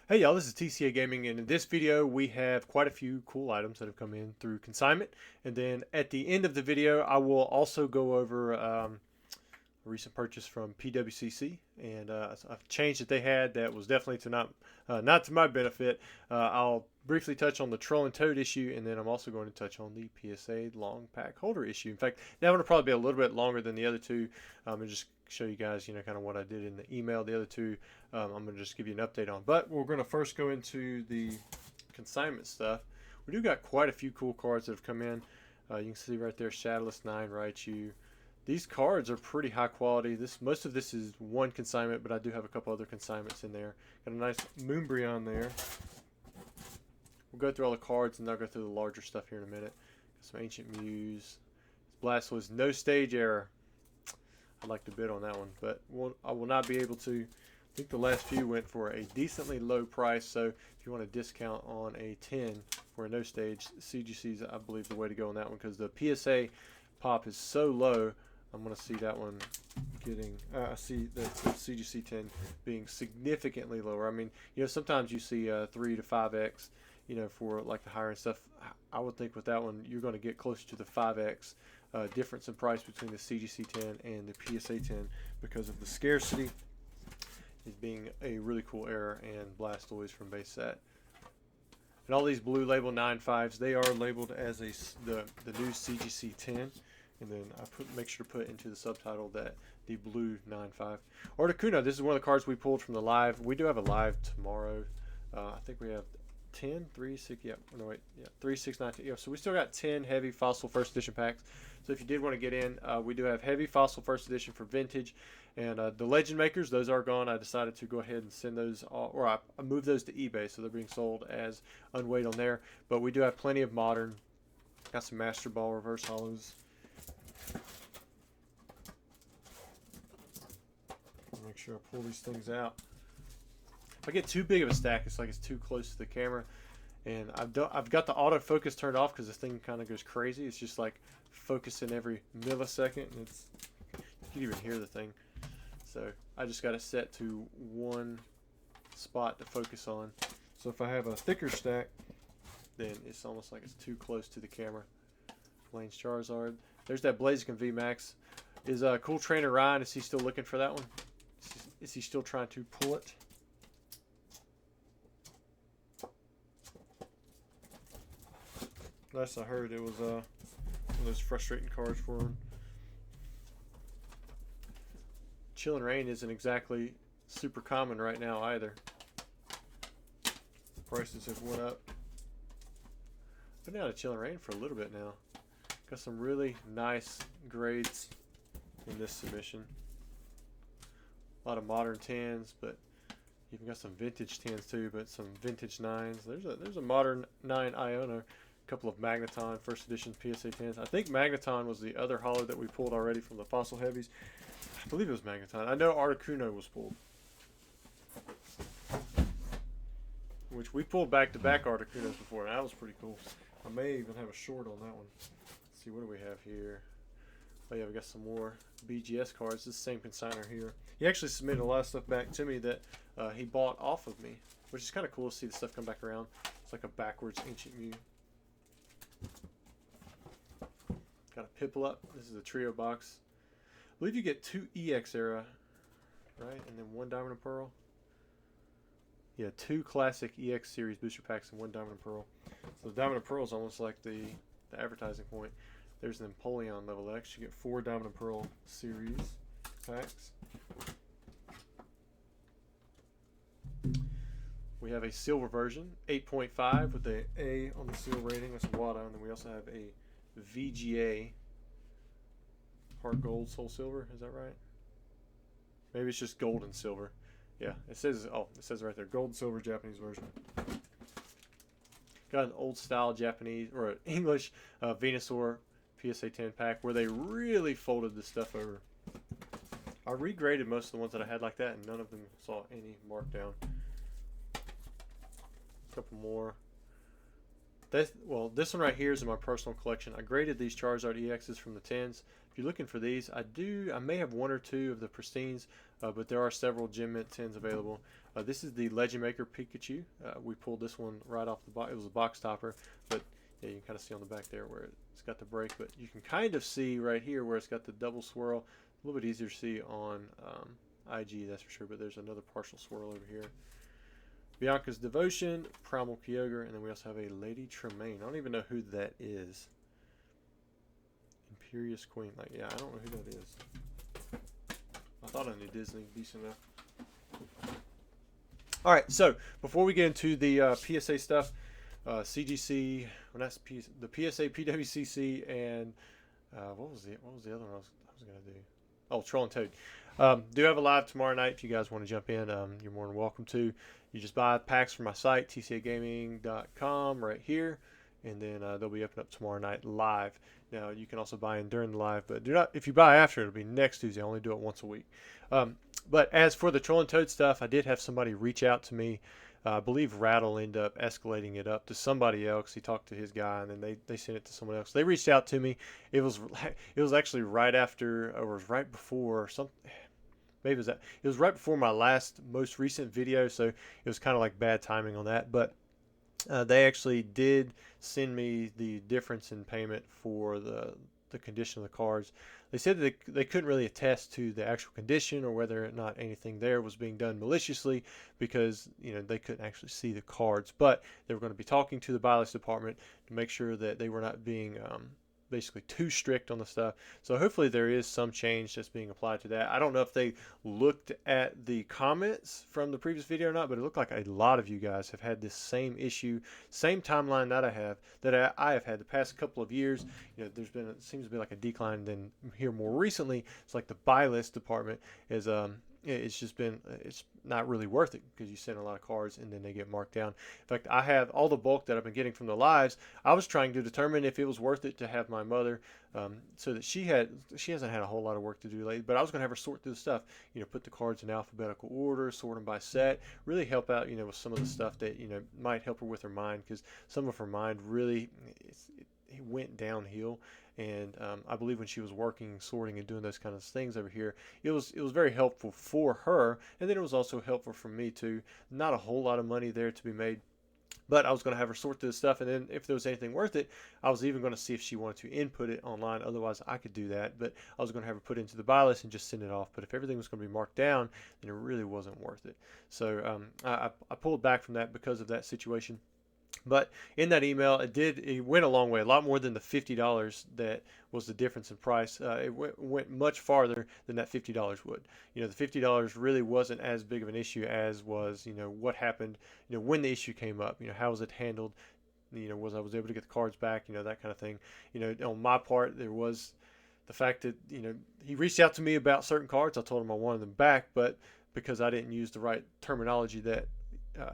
Hey y'all, this is TCA Gaming, and in this video we have quite a few cool items that have come in through Consignment. And then at the end of the video I will also go over a recent purchase from PWCC and a change that they had that was definitely not to my benefit. I'll briefly touch on the troll and toad issue, and then I'm also going to touch on the PSA long pack holder issue. In fact, that one will probably be a little bit longer than the other two, and just show you guys, kind of what I did in the email. The other two, I'm going to just give you an update on. But we're going to first go into the consignment stuff. We do got quite a few cool cards that have come in. You can see right there, Shadowless 9, Raichu. These cards are pretty high quality. Most of this is one consignment, but I do have a couple other consignments in there. Got a nice Moonbreon there. We'll go through all the cards, and I'll go through the larger stuff here in a minute. Got some Ancient Muse. Blastoise, no stage error. I'd like to bid on that one, but I will not be able to. I think the last few went for a decently low price, so if you want a discount on a 10 for a no stage, CGC is, I believe, the way to go on that one, because the PSA pop is so low. I'm going to see that one getting, I see the CGC 10 being significantly lower. I mean, sometimes you see 3 to 5x, for like the higher end stuff. I would think with that one, you're going to get closer to the 5x difference in price between the CGC 10 and the PSA 10 because of the scarcity is being a really cool error, and Blastoise from base set. And all these blue label 9.5s, they are labeled as the new CGC 10, and then I make sure to put into the subtitle that the blue 9.5. Articuno, this is one of the cards we pulled from the live. We do have a live tomorrow. I think we have 10, 3, 6, yeah, no wait, yeah, 3, 6, 9, 10, yeah. So we still got 10 heavy fossil first edition packs. So if you did want to get in, we do have heavy fossil first edition for vintage, and the legend makers, those are gone. I decided to go ahead and send those, or I moved those to eBay, so they're being sold as unweighed on there. But we do have plenty of modern. Got some Master Ball reverse hollows. Make sure I pull these things out. If I get too big of a stack, it's like it's too close to the camera, and I've got the autofocus turned off because this thing kind of goes crazy. It's just like focusing every millisecond, and you can even hear the thing. So I just got it set to one spot to focus on. So if I have a thicker stack, then it's almost like it's too close to the camera. Lane's Charizard. There's that Blaziken VMAX. Is Cool Trainer Ryan, is he still looking for that one? Is he still trying to pull it? Last I heard, it was one of those frustrating cards for him. Chill and Rain isn't exactly super common right now either. Prices have went up. Been out of Chill and Rain for a little bit now. Got some really nice grades in this submission. A lot of modern 10s, but even got some vintage 10s too, but some vintage 9s. There's a modern 9 Iona. A couple of Magneton first edition PSA 10s. I think Magneton was the other hollow that we pulled already from the Fossil Heavies. I believe it was Magneton. I know Articuno was pulled, which we pulled back-to-back Articunos before, and that was pretty cool. I may even have a short on that one. Let's see, what do we have here? Oh yeah, we got some more BGS cards. This same consigner here. He actually submitted a lot of stuff back to me that he bought off of me, which is kind of cool to see the stuff come back around. It's like a backwards Ancient Mew. Got a Piplup. This is a trio box. I believe you get 2 EX era, right? And then 1 Diamond and Pearl. Yeah, 2 classic EX series booster packs and 1 Diamond and Pearl. So the Diamond and Pearl is almost like the advertising point. There's an Empoleon level X. You get 4 Diamond and Pearl series packs. We have a silver version, 8.5 with the A on the seal rating. That's WADA. And then we also have a VGA Heart Gold Soul Silver. Is that right? Maybe it's just gold and silver. Yeah, it says right there, gold and silver Japanese version. Got an old style Japanese or an English Venusaur PSA 10 pack where they really folded this stuff over. I regraded most of the ones that I had like that, and none of them saw any markdown. A couple more. This one right here is in my personal collection. I graded these Charizard EXs from the 10s. If you're looking for these, I may have 1 or 2 of the pristines. but there are several Gem Mint tins available. This is the Legend Maker Pikachu. We pulled this one right off the box. It was a box topper, but yeah, you can kind of see on the back there where it's got the break, but you can kind of see right here where it's got the double swirl. A little bit easier to see on IG, that's for sure, but there's another partial swirl over here. Bianca's Devotion, Primal Kyogre, and then we also have a Lady Tremaine. I don't even know who that is. Imperious Queen. Like, yeah, I don't know who that is. I thought I knew Disney decent enough. All right, so before we get into the PSA stuff, CGC, well, that's the PSA, PWCC, and what was the other one I was gonna do? Oh, Troll and Toad. Do have a live tomorrow night if you guys want to jump in. You're more than welcome to. You just buy packs from my site, tcagaming.com, right here, and then they'll be open up tomorrow night live. Now you can also buy in during the live, but do not. If you buy after, it'll be next Tuesday. I only do it once a week. But as for the Troll and Toad stuff, I did have somebody reach out to me. I believe Rattle ended up escalating it up to somebody else. He talked to his guy, and then they sent it to someone else. They reached out to me. It was actually right after, or it was right before something. Maybe it was right before my most recent video, so it was kind of like bad timing on that. But they actually did send me the difference in payment for the condition of the cards. They said that they couldn't really attest to the actual condition or whether or not anything there was being done maliciously, because they couldn't actually see the cards. But they were going to be talking to the buy list department to make sure that they were not being basically too strict on the stuff. So hopefully there is some change that's being applied to that. I don't know if they looked at the comments from the previous video or not, but it looked like a lot of you guys have had this same issue, same timeline that I have had the past couple of years. There's been, it seems to be like a decline. Then here more recently, it's like the buy list department is it's not really worth it, because you send a lot of cards and then they get marked down. In fact, I have all the bulk that I've been getting from the lives. I was trying to determine if it was worth it to have my mother, so that she hasn't had a whole lot of work to do lately, but I was going to have her sort through the stuff, put the cards in alphabetical order, sort them by set, really help out, with some of the stuff that, might help her with her mind, because some of her mind really, it went downhill. And I believe when she was working, sorting, and doing those kind of things over here, it was very helpful for her, and then it was also helpful for me too. Not a whole lot of money there to be made, but I was going to have her sort through the stuff, and then if there was anything worth it, I was even going to see if she wanted to input it online. Otherwise, I could do that, but I was going to have her put it into the buy list and just send it off. But if everything was going to be marked down, then it really wasn't worth it. So I pulled back from that because of that situation. But in that email, it went a long way, a lot more than the $50 that was the difference in price. It went much farther than that $50 would. The $50 really wasn't as big of an issue as was, what happened, when the issue came up, how was it handled, was I able to get the cards back, that kind of thing. On my part, there was the fact that, he reached out to me about certain cards. I told him I wanted them back, but because I didn't use the right terminology that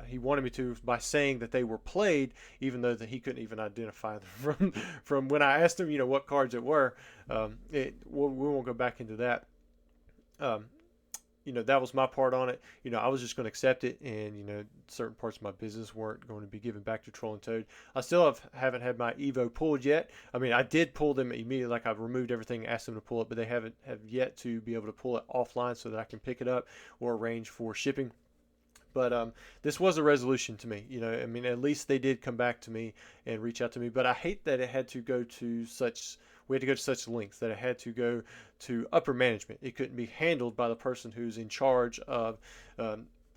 he wanted me to, by saying that they were played, even though that he couldn't even identify them from when I asked him, what cards it were. We won't go back into that. That was my part on it. I was just going to accept it, and certain parts of my business weren't going to be given back to Troll and Toad. I still haven't had my Evo pulled yet. I mean, I did pull them immediately, like I've removed everything, asked them to pull it, but they have yet to be able to pull it offline so that I can pick it up or arrange for shipping. But this was a resolution to me. I mean, at least they did come back to me and reach out to me. But I hate that it had to go to such lengths, that it had to go to upper management. It couldn't be handled by the person who's in charge of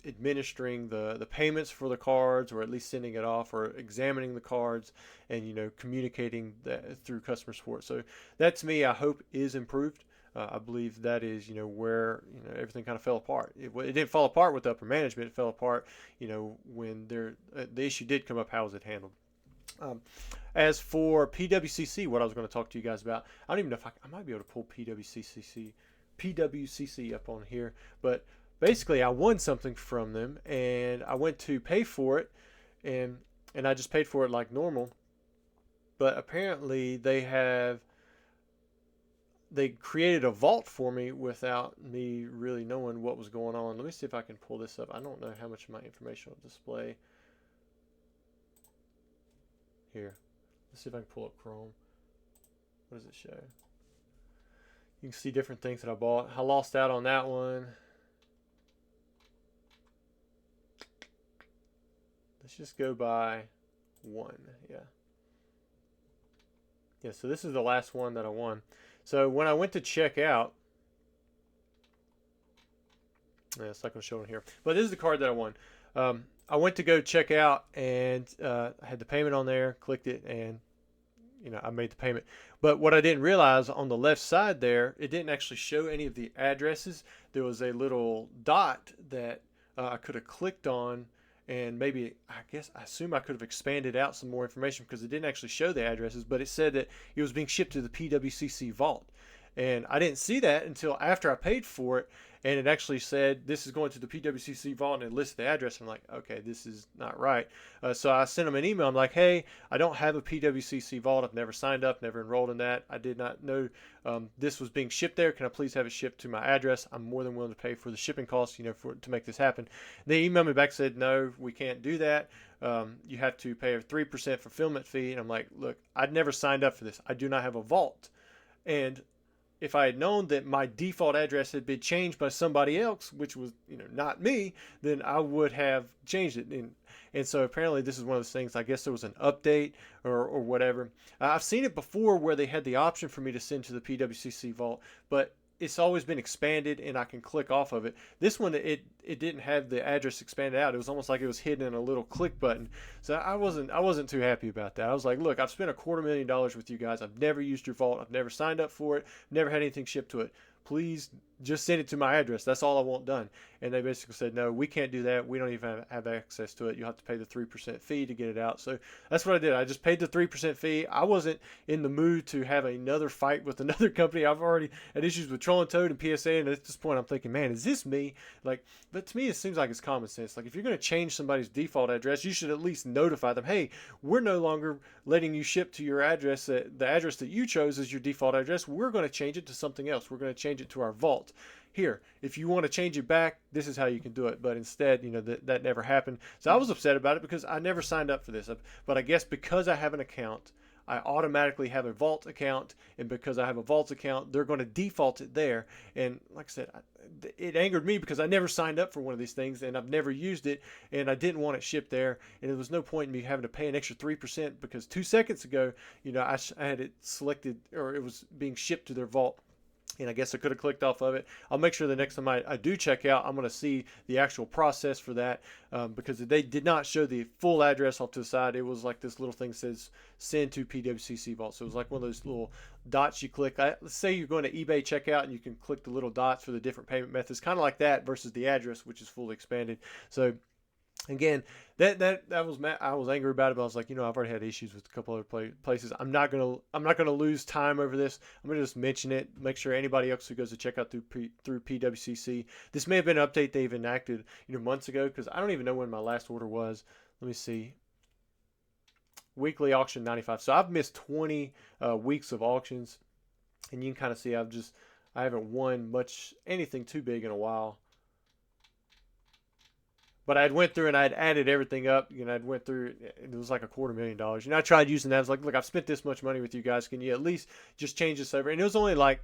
administering the payments for the cards, or at least sending it off, or examining the cards, and communicating that through customer support. So that, to me, I hope is improved. I believe that is, where, everything kind of fell apart. It didn't fall apart with the upper management. It fell apart, when the issue did come up. How was it handled? As for PWCC, what I was going to talk to you guys about, I don't even know if I might be able to pull PWCC up on here, but basically I won something from them, and I went to pay for it, and I just paid for it like normal, but apparently they created a vault for me without me really knowing what was going on. Let me see if I can pull this up. I don't know how much of my information will display. Here. Let's see if I can pull up Chrome. What does it show? You can see different things that I bought. I lost out on that one. Let's just go by one. Yeah, so this is the last one that I won. So when I went to check out, yeah, it's not going to show in here, but this is the card that I won. I went to go check out, and I had the payment on there, clicked it, and I made the payment. But what I didn't realize, on the left side there, it didn't actually show any of the addresses. There was a little dot that I could have clicked on, and maybe, I assume I could have expanded out some more information, because it didn't actually show the addresses, but it said that it was being shipped to the PWCC vault. And I didn't see that until after I paid for it, and it actually said this is going to the PWCC vault, and it listed the address. I'm like, okay, this is not right. So I sent them an email. I'm like, hey, I don't have a PWCC vault. I've never signed up, never enrolled in that. I did not know this was being shipped there. Can I please have it shipped to my address? I'm more than willing to pay for the shipping costs, to make this happen. They emailed me back, said, no, we can't do that. You have to pay a 3% fulfillment fee. And I'm like, look, I'd never signed up for this. I do not have a vault. And if I had known that my default address had been changed by somebody else, which was, not me, then I would have changed it. And so apparently this is one of those things. I guess there was an update or whatever. I've seen it before where they had the option for me to send to the PWCC vault, but it's always been expanded and I can click off of it. This one, it didn't have the address expanded out. It was almost like it was hidden in a little click button. So I wasn't too happy about that. I was like, look, I've spent $250,000 with you guys. I've never used your vault. I've never signed up for it. Never had anything shipped to it. Please just send it to my address. That's all I want done. And they basically said, no, we can't do that. We don't even have access to it. You have to pay the 3% fee to get it out. So that's what I did. I just paid the 3% fee. I wasn't in the mood to have another fight with another company. I've already had issues with Troll and Toad and PSA. And at this point, I'm thinking, man, is this me? But to me, it seems like it's common sense. Like, if you're going to change somebody's default address, you should at least notify them, hey, we're no longer letting you ship to your address. The address that you chose as your default address. We're going to change it to something else. We're going to change it to our vault. Here, if you want to change it back, this is how you can do it. But instead, that never happened. So I was upset about it because I never signed up for this. But I guess because I have an account, I automatically have a vault account. And because I have a vault account, they're going to default it there. And like I said, it angered me because I never signed up for one of these things and I've never used it. And I didn't want it shipped there. And there was no point in me having to pay an extra 3% because 2 seconds ago, I had it selected, or it was being shipped to their vault. And I guess I could have clicked off of it. I'll make sure the next time I do check out, I'm going to see the actual process for that, because they did not show the full address off to the side. It was like this little thing that says send to PWCC vault. So it was like one of those little dots you click. Let's say you're going to eBay checkout and you can click the little dots for the different payment methods, kind of like that, versus the address, which is fully expanded. So again, I was angry about it, but I was like, I've already had issues with a couple other places. I'm not gonna lose time over this. I'm gonna just mention it. Make sure anybody else who goes to check out through PWCC. This may have been an update they've enacted months ago, because I don't even know when my last order was. Let me see. Weekly auction 95. So I've missed 20 weeks of auctions, and you can kind of see I haven't won anything too big in a while. But I went through and I'd added everything up. I'd went through, and it was like $250,000. I tried using that. I was like, look, I've spent this much money with you guys. Can you at least just change this over? And it was only like,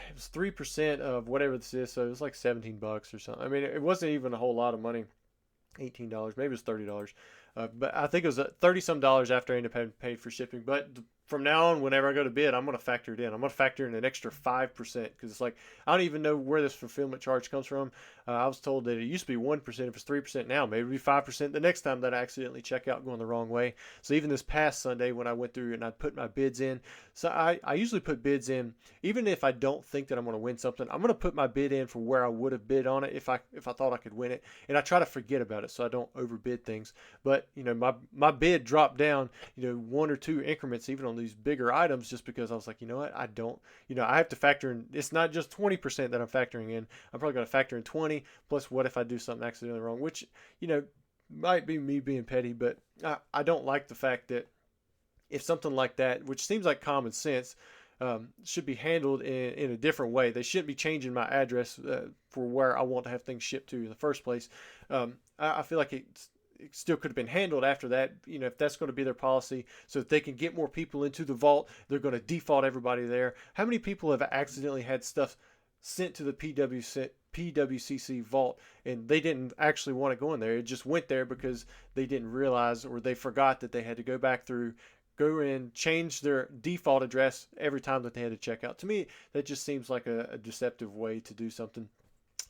it was 3% of whatever this is. So it was like $17 or something. I mean, it wasn't even a whole lot of money. $18, maybe it was $30. But I think it was $30-some after I ended up having paid for shipping. But from now on, whenever I go to bid, I'm going to factor it in. I'm going to factor in an extra 5%, because it's like, I don't even know where this fulfillment charge comes from. I was told that it used to be 1%. If it's 3% now, maybe it'll be 5% the next time that I accidentally check out going the wrong way. So even this past Sunday when I went through and I put my bids in, so I usually put bids in, even if I don't think that I'm going to win something, I'm going to put my bid in for where I would have bid on it if I thought I could win it. And I try to forget about it so I don't overbid things. But my bid dropped down 1 or 2 increments even on these bigger items, just because I was like, I don't, I have to factor in. It's not just 20% that I'm factoring in. I'm probably going to factor in 20 plus what if I do something accidentally wrong, which might be me being petty, but I don't like the fact that if something like that, which seems like common sense, should be handled in a different way. They shouldn't be changing my address for where I want to have things shipped to in the first place. I feel like it still could have been handled after that, if that's going to be their policy, so that they can get more people into the vault. They're going to default everybody there. How many people have accidentally had stuff sent to the PWCC vault, and they didn't actually want to go in there. It just went there because they didn't realize, or they forgot that they had to go back through, go in, change their default address every time that they had to check out. To me, that just seems like a deceptive way to do something.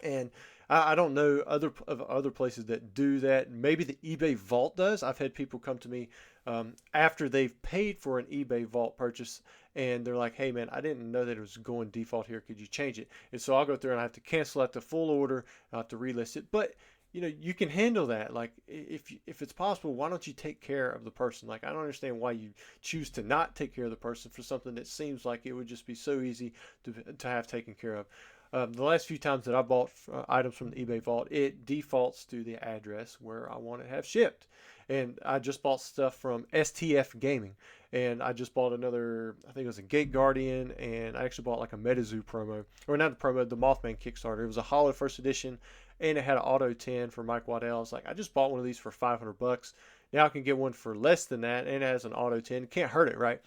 And I don't know other places that do that. Maybe the eBay Vault does. I've had people come to me after they've paid for an eBay Vault purchase, and they're like, "Hey, man, I didn't know that it was going default here. Could you change it?" And so I'll go through and I have to cancel out the full order. I have to relist it. But you can handle that. Like, if it's possible, why don't you take care of the person? Like, I don't understand why you choose to not take care of the person for something that seems like it would just be so easy to have taken care of. The last few times that I bought items from the eBay Vault, it defaults to the address where I want to have shipped. And I just bought stuff from STF Gaming, and I just bought another, I think it was a Gate Guardian, and I actually bought like a MetaZoo promo, or not the promo, the Mothman Kickstarter. It was a Hollow First Edition, and it had an Auto 10 for Mike Waddell. I was like, I just bought one of these for $500. Now I can get one for less than that, and it has an Auto 10. Can't hurt it, right?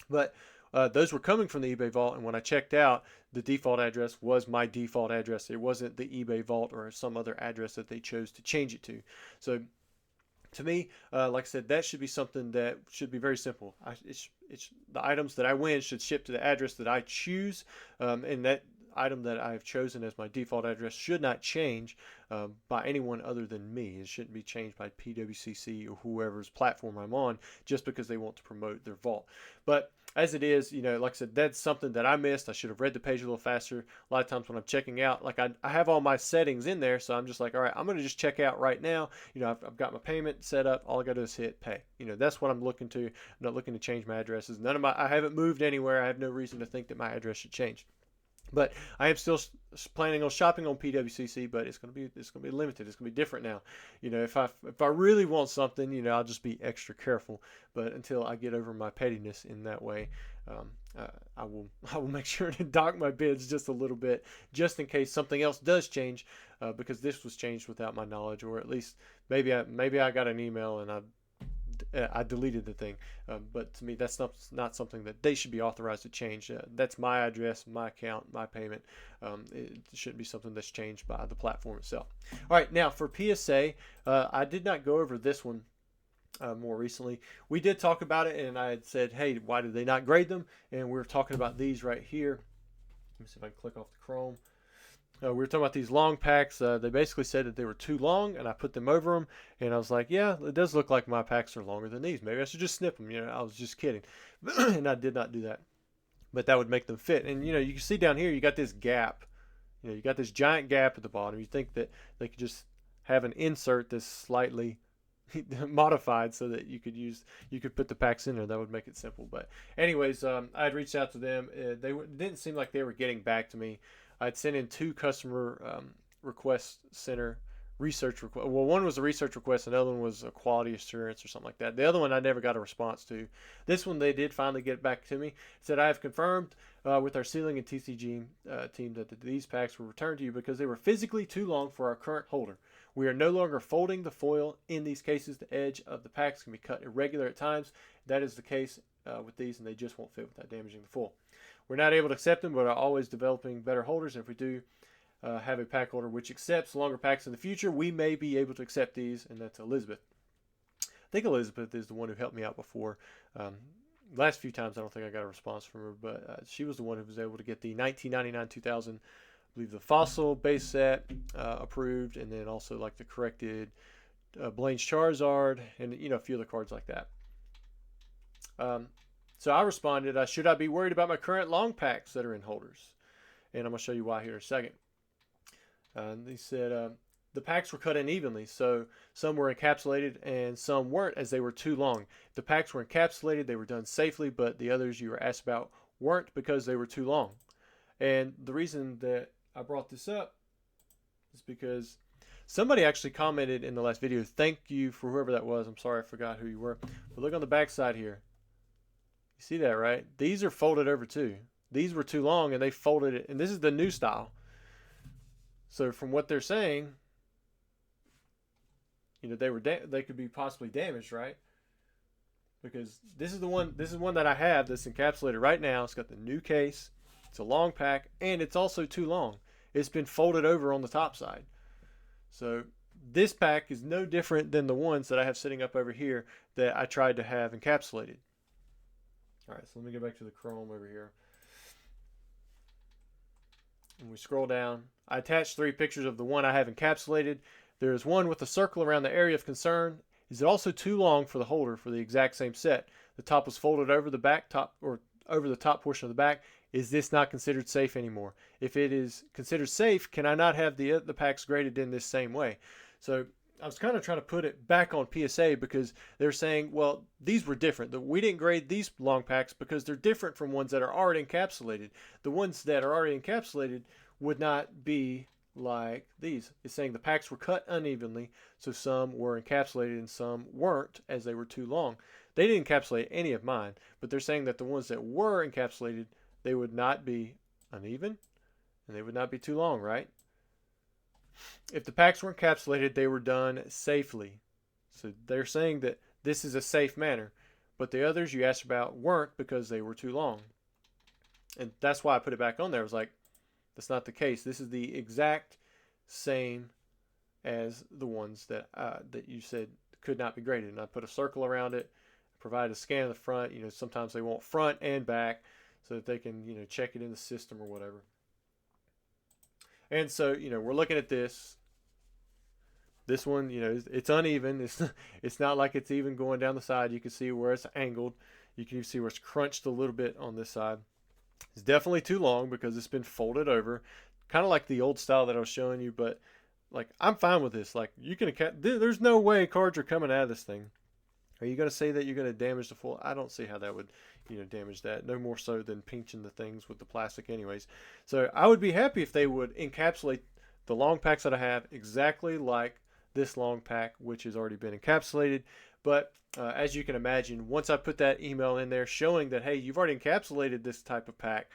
But those were coming from the eBay Vault, and when I checked out, the default address was my default address. It wasn't the eBay Vault or some other address that they chose to change it to. So to me, like I said, that should be something that should be very simple. It's the items that I win should ship to the address that I choose, and that item that I've chosen as my default address should not change by anyone other than me. It shouldn't be changed by PWCC or whoever's platform I'm on just because they want to promote their vault. But as it is, like I said, that's something that I missed. I should have read the page a little faster. A lot of times when I'm checking out, like I have all my settings in there, so I'm just like, all right, I'm going to just check out right now. I've got my payment set up. All I got to do is hit pay. That's what I'm looking to. I'm not looking to change my addresses. I haven't moved anywhere. I have no reason to think that my address should change. But I am still planning on shopping on PWCC, but it's gonna be limited. It's gonna be different now. If I really want something, I'll just be extra careful. But until I get over my pettiness in that way, I will make sure to dock my bids just a little bit, just in case something else does change, because this was changed without my knowledge, or at least maybe I got an email and I deleted the thing, but to me that's not something that they should be authorized to change. That's my address, my account, my payment. It shouldn't be something that's changed by the platform itself. All right, now for PSA, I did not go over this one more recently. We did talk about it, and I had said, hey, why did they not grade them? And we were talking about these right here. Let me see if I can click off the Chrome. We were talking about these long packs. They basically said that they were too long, and I put them over them, and I was like, yeah, it does look like my packs are longer than these. Maybe I should just snip them. I was just kidding. And I did not do that. But that would make them fit. And, you can see down here, you got this gap. You got this giant gap at the bottom. You think that they could just have an insert that's slightly modified so that you could put the packs in there. That would make it simple. But anyways, I had reached out to them. They didn't seem like they were getting back to me. I'd sent in 2 customer request center research request. Well, one was a research request, another one was a quality assurance or something like that. The other one I never got a response to. This one they did finally get back to me. It said, I have confirmed with our sealing and TCG team that these packs were returned to you because they were physically too long for our current holder. We are no longer folding the foil in these cases. The edge of the packs can be cut irregular at times. That is the case with these, and they just won't fit without damaging the foil. We're not able to accept them, but are always developing better holders. And if we do have a pack holder which accepts longer packs in the future, we may be able to accept these, and that's Elizabeth. I think Elizabeth is the one who helped me out before. Last few times I don't think I got a response from her, but she was the one who was able to get the 1999-2000, I believe the Fossil base set approved, and then also like the corrected Blaine's Charizard, and a few other cards like that. So I responded, should I be worried about my current long packs that are in holders? And I'm going to show you why here in a second. They said the packs were cut unevenly, so some were encapsulated and some weren't, as they were too long. If the packs were encapsulated, they were done safely, but the others you were asked about weren't because they were too long. And the reason that I brought this up is because somebody actually commented in the last video, thank you for whoever that was. I'm sorry, I forgot who you were. But look on the back side here. You see that, right? These are folded over too. These were too long and they folded it. And this is the new style. So from what they're saying, they could be possibly damaged, right? Because this is one that I have that's encapsulated right now. It's got the new case. It's a long pack and it's also too long. it's been folded over on the top side. So this pack is no different than the ones that I have sitting up over here that I tried to have encapsulated. All right, so let me go back to the Chrome over here. And we scroll down. I attached 3 pictures of the one I have encapsulated. There is one with a circle around the area of concern. Is it also too long for the holder for the exact same set? The top was folded over the back top, or over the top portion of the back. Is this not considered safe anymore? If it is considered safe, can I not have the packs graded in this same way? So I was kind of trying to put it back on PSA because they're saying, well, these were different. We didn't grade these long packs because they're different from ones that are already encapsulated. The ones that are already encapsulated would not be like these. It's saying the packs were cut unevenly, so some were encapsulated and some weren't, as they were too long. They didn't encapsulate any of mine, but they're saying that the ones that were encapsulated, they would not be uneven and they would not be too long, right? If the packs were encapsulated, they were done safely. So they're saying that this is a safe manner, but the others you asked about weren't because they were too long. And that's why I put it back on there. I was like, that's not the case. This is the exact same as the ones that you said could not be graded. And I put a circle around it, provided a scan of the front. You know, sometimes they want front and back so that they can, you know, check it in the system or whatever. And so, you know, we're looking at this. This one, you know, it's uneven. It's not like it's even going down the side. You can see where it's angled. You can even see where it's crunched a little bit on this side. It's definitely too long because it's been folded over, kind of like the old style that I was showing you. But like, I'm fine with this. Like, you can, there's no way cards are coming out of this thing. Are you going to say that you're going to damage the foil? I don't see how that would, you know, damage that. No more so than pinching the things with the plastic anyways. So I would be happy if they would encapsulate the long packs that I have exactly like this long pack, which has already been encapsulated. But as you can imagine, once I put that email in there showing that, hey, you've already encapsulated this type of pack,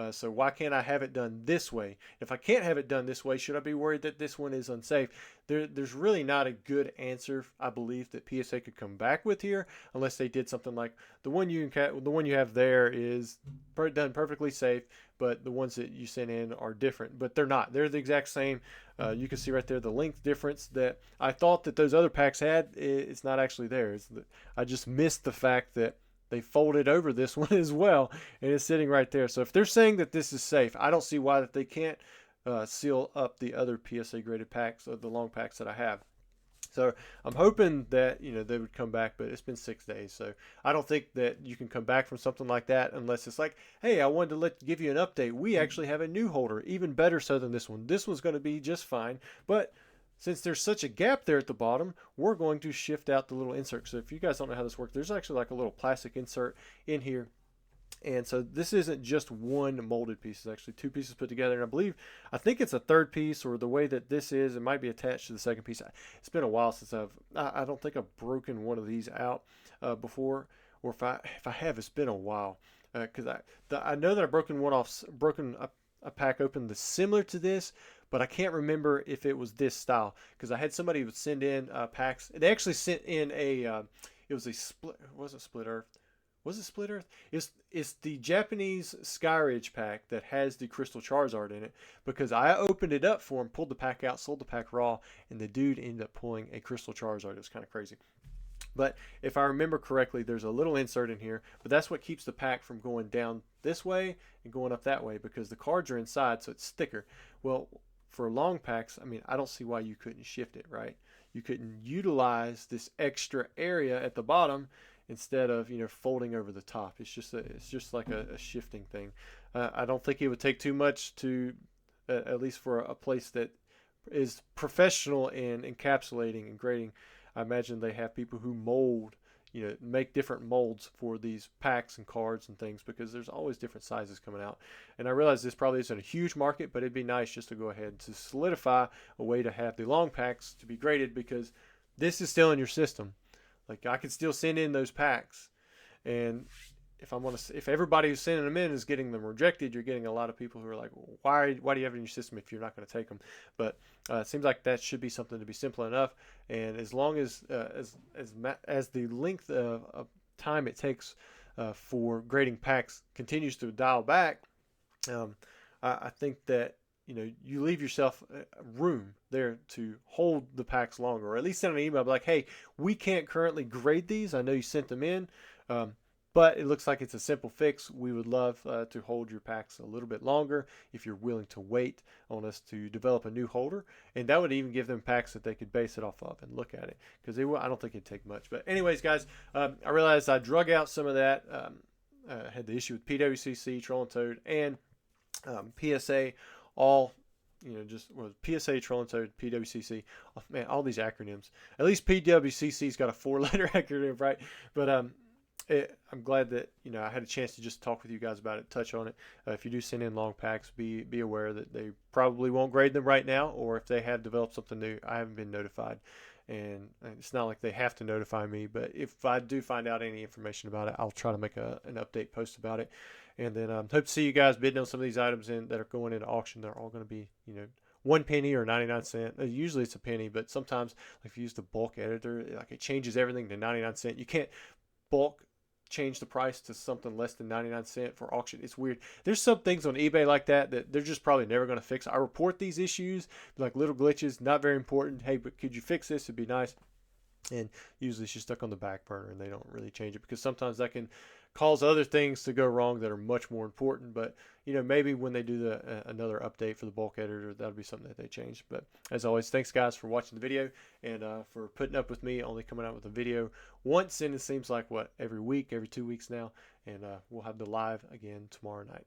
so why can't I have it done this way? If I can't have it done this way, should I be worried that this one is unsafe? There's really not a good answer, I believe, that PSA could come back with here, unless they did something like the one you have there is done perfectly safe, but the ones that you sent in are different. But they're not. They're the exact same. You can see right there the length difference that I thought that those other packs had. It's not actually there. I just missed the fact that they folded over this one as well, and it's sitting right there. So if they're saying that this is safe, I don't see why that they can't seal up the other PSA graded packs, the long packs that I have. So I'm hoping that, you know, they would come back, but it's been 6 days, so I don't think that you can come back from something like that unless it's like, hey, I wanted to give you an update. We actually have a new holder, even better so than this one. This one's going to be just fine, but since there's such a gap there at the bottom, we're going to shift out the little insert. So if you guys don't know how this works, there's actually like a little plastic insert in here. And so this isn't just one molded piece. It's actually 2 pieces put together. And I think it's a third piece, or the way that this is, it might be attached to the second piece. It's been a while since I don't think I've broken one of these out before. Or if I have, it's been a while. Because I know that I've broken a pack open that's similar to this, but I can't remember if it was this style, because I had somebody who would send in packs. They actually sent in it was a split, was it Split Earth? Was it Split Earth? It's the Japanese Skyridge pack that has the Crystal Charizard in it, because I opened it up for him, pulled the pack out, sold the pack raw, and the dude ended up pulling a Crystal Charizard. It was kind of crazy. But if I remember correctly, there's a little insert in here, but that's what keeps the pack from going down this way and going up that way, because the cards are inside, so it's thicker. Well, for long packs, I mean, I don't see why you couldn't shift it, right? You couldn't utilize this extra area at the bottom instead of, you know, folding over the top. It's just like a shifting thing. I don't think it would take too much to, at least for a place that is professional in encapsulating and grading. I imagine they have people who mold, you know, make different molds for these packs and cards and things, because there's always different sizes coming out. And I realize this probably isn't a huge market, but it'd be nice just to go ahead to solidify a way to have the long packs to be graded, because this is still in your system. Like, I could still send in those packs, and if everybody who's sending them in is getting them rejected, you're getting a lot of people who are like, why do you have it in your system if you're not going to take them? But it seems like that should be something to be simple enough. And as long as the length of time it takes for grading packs continues to dial back, I think that you leave yourself room there to hold the packs longer, or at least send an email like, hey, we can't currently grade these. I know you sent them in, but it looks like it's a simple fix. We would love to hold your packs a little bit longer if you're willing to wait on us to develop a new holder. And that would even give them packs that they could base it off of and look at it, because I don't think it'd take much. But anyways, guys, I realized I drug out some of that. Had the issue with PWCC, Troll and Toad, and PSA. All just was PSA, Troll and Toad, PWCC. Oh, man, all these acronyms. At least PWCC's got a 4-letter acronym, right? But I'm glad that I had a chance to just talk with you guys about it, touch on it. If you do send in long packs, be aware that they probably won't grade them right now, or if they have developed something new, I haven't been notified. And it's not like they have to notify me, but if I do find out any information about it, I'll try to make an update post about it. And then hope to see you guys bidding on some of these items that are going into auction. They're all going to be 1 penny or 99 cents. Usually it's a penny, but sometimes if you use the bulk editor, like it changes everything to 99 cents. You can't bulk change the price to something less than 99 cents for auction. It's weird. There's some things on eBay like that they're just probably never going to fix. I report these issues, like little glitches, not very important. Hey, but could you fix this? It'd be nice. And usually it's just stuck on the back burner and they don't really change it, because sometimes that can cause other things to go wrong that are much more important. But maybe when they do another update for the bulk editor, that'll be something that they change. But as always, thanks guys for watching the video and for putting up with me only coming out with a video once, and it seems like every week, every 2 weeks now. And we'll have the live again tomorrow night.